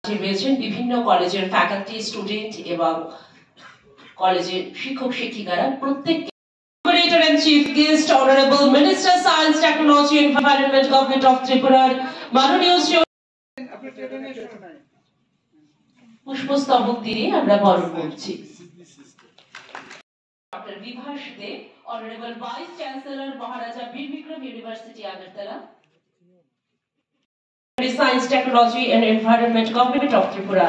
রয়েছেন বিভিন্ন কলেজের ফ্যাকাল্টি, স্টুডেন্ট এবং কলেজের শিক্ষক শিক্ষিকারা প্রত্যেককে Moderator and Chief Guest, Honorable Minister, Science, Technology and Environment, Government of Tripura, মাননীয় পুষ্পস্তবক দিয়ে আমরা বরণ করছি। Doctor Bibhas Dey, Honorable Vice Chancellor, Maharaja Bir Bikram University, Agartala, Science, Technology and Environment, Government of Tripura,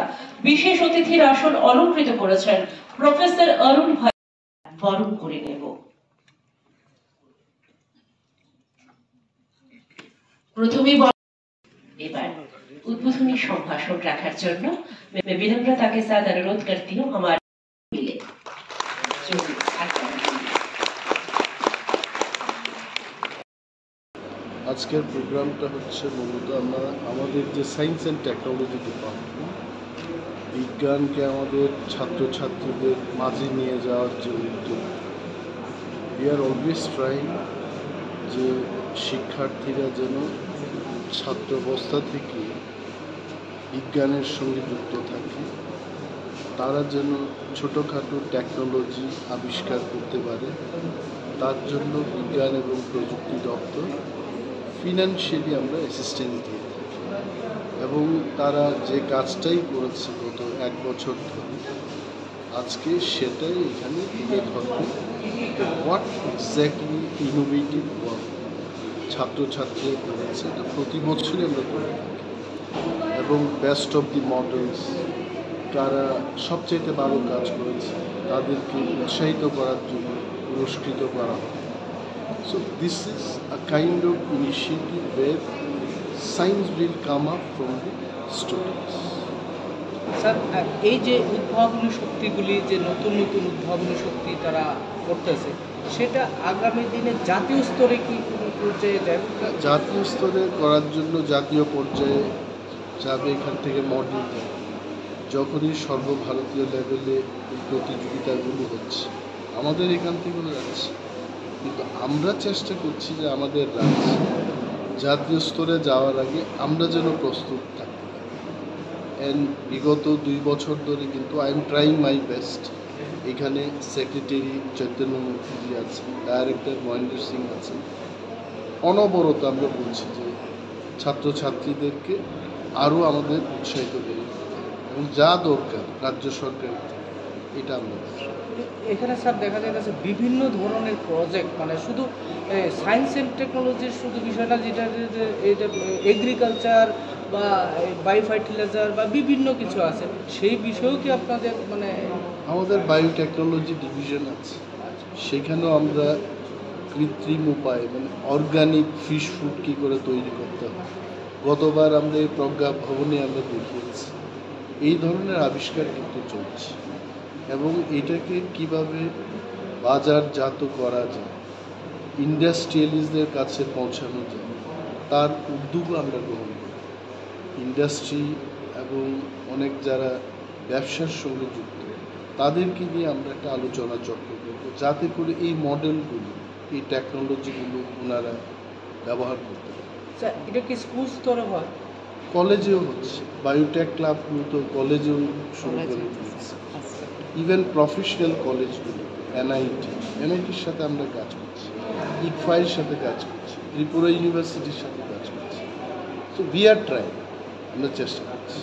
বিশেষ অতিথির আসন অলংকৃত করেছেন প্রফেসর অরুণ ভাই। বরণ করে নেব। প্রথমেই এবার উদ্বোধনী সম্ভাষণ রাখার জন্য বিনম্রতা के साथ अनुरोध करती हूँ हमारे मिले আজকের প্রোগ্রামটা হচ্ছে মূলত আমরা আমাদের যে সায়েন্স অ্যান্ড টেকনোলজি ডিপার্টমেন্ট, বিজ্ঞানকে আমাদের ছাত্রছাত্রীদের মাঝে নিয়ে যাওয়ার যে উদ্যোগ, উই আর অলওয়েজ ট্রাইং যে শিক্ষার্থীরা যেন ছাত্রাবস্থা থেকে বিজ্ঞানের সঙ্গে যুক্ত থাকে, তারা যেন ছোটোখাটো টেকনোলজি আবিষ্কার করতে পারে। তার জন্য বিজ্ঞান এবং প্রযুক্তি দপ্তর ফিনান্সিয়ালি আমরা অ্যাসিস্ট্যান্স দিয়ে থাকি এবং তারা যে কাজটাই করেছে গত 1 বছর ধরে, আজকে সেটাই এখানে তুলে ধরবে। হোয়াট এক্স্যাক্টলি ইনোভেটিভ ওয়ার্ক ছাত্রছাত্রীরা করেছে, এটা প্রতি বছরই আমরা করে থাকি এবং বেস্ট অফ দি মডেলস কারা সবচেয়ে ভালো কাজ করেছে তাদেরকে উৎসাহিত করার জন্য পুরস্কৃত করা হয়। So this is a kind of initiative where science will come up from the students. Sir, এই যে উদ্ভাবনী শক্তিগুলি, যে নতুন নতুন উদ্ভাবনী শক্তি তারা করতেছে, সেটা আগামী দিনে জাতীয় স্তরে কি কোনো পর্যায়ে যাবে? জাতীয় স্তরে করার জন্য জাতীয় পর্যায়ে যাবে, এখান থেকে মডেল দেয়। যখনই সর্বভারতীয় লেভেলে এই প্রতিযোগিতাগুলো হচ্ছে, আমাদের এখান থেকেও যাচ্ছে, কিন্তু আমরা চেষ্টা করছি যে আমাদের রাজ্য জাতীয় স্তরে যাওয়ার আগে আমরা যেন প্রস্তুত থাকতে পারি। অ্যান্ড বিগত 2 বছর ধরে কিন্তু I am trying my best. এখানে সেক্রেটারি চৈতন্য মুখার্জি আছে, ডাইরেক্টর মহেন্দ্র সিং আছে, অনবরত আমরা বলছি যে ছাত্রছাত্রীদেরকে আরও আমাদের উৎসাহিত করে এবং যা দরকার রাজ্য সরকারের থেকে এটা আমরা এখানে স্যার দেখা যাচ্ছে বিভিন্ন ধরনের প্রজেক্ট, মানে শুধু সায়েন্স অ্যান্ড টেকনোলজির শুধু বিষয়টা যেটা এটা এগ্রিকালচার বা বায়ো ফার্টিলাইজার বা বিভিন্ন কিছু আছে, সেই বিষয়েও কি আপনাদের মানে? আমাদের বায়োটেকনোলজি ডিভিশন আছে, সেখানেও আমরা কৃত্রিম উপায় মানে অর্গানিক ফিশ ফুড কী করে তৈরি করতে হয়, গতবার আমরা এই প্রজ্ঞা ভবনে আমরা দেখিয়েছি। এই ধরনের আবিষ্কার কিন্তু চলছে এবং এটাকে কিভাবে বাজারজাত করা যায়, ইন্ডাস্ট্রিয়ালিস্টদের কাছে পৌঁছানো যায়, তার উদ্যোগও আমরা গ্রহণ করি। ইন্ডাস্ট্রি এবং অনেক যারা ব্যবসার সঙ্গে যুক্ত, তাদেরকে নিয়ে আমরা একটা আলোচনা চক্র করব, যাতে করে এই মডেলগুলো, এই টেকনোলজিগুলো ওনারা ব্যবহার করতে পারে। এটা কি স্কুল স্তরে হয়? কলেজেও হচ্ছে, বায়োটেক ক্লাবগুলো তো কলেজেও শুরু করে দিয়েছে। ইভেন প্রফেশনাল কলেজগুলো, এনআইটির সাথে আমরা কাজ করছি, ইকফাইয়ের সাথে কাজ করছি, ত্রিপুরা ইউনিভার্সিটির সাথে কাজ করছি। সো উই আর ট্রাইং, আমরা চেষ্টা করছি।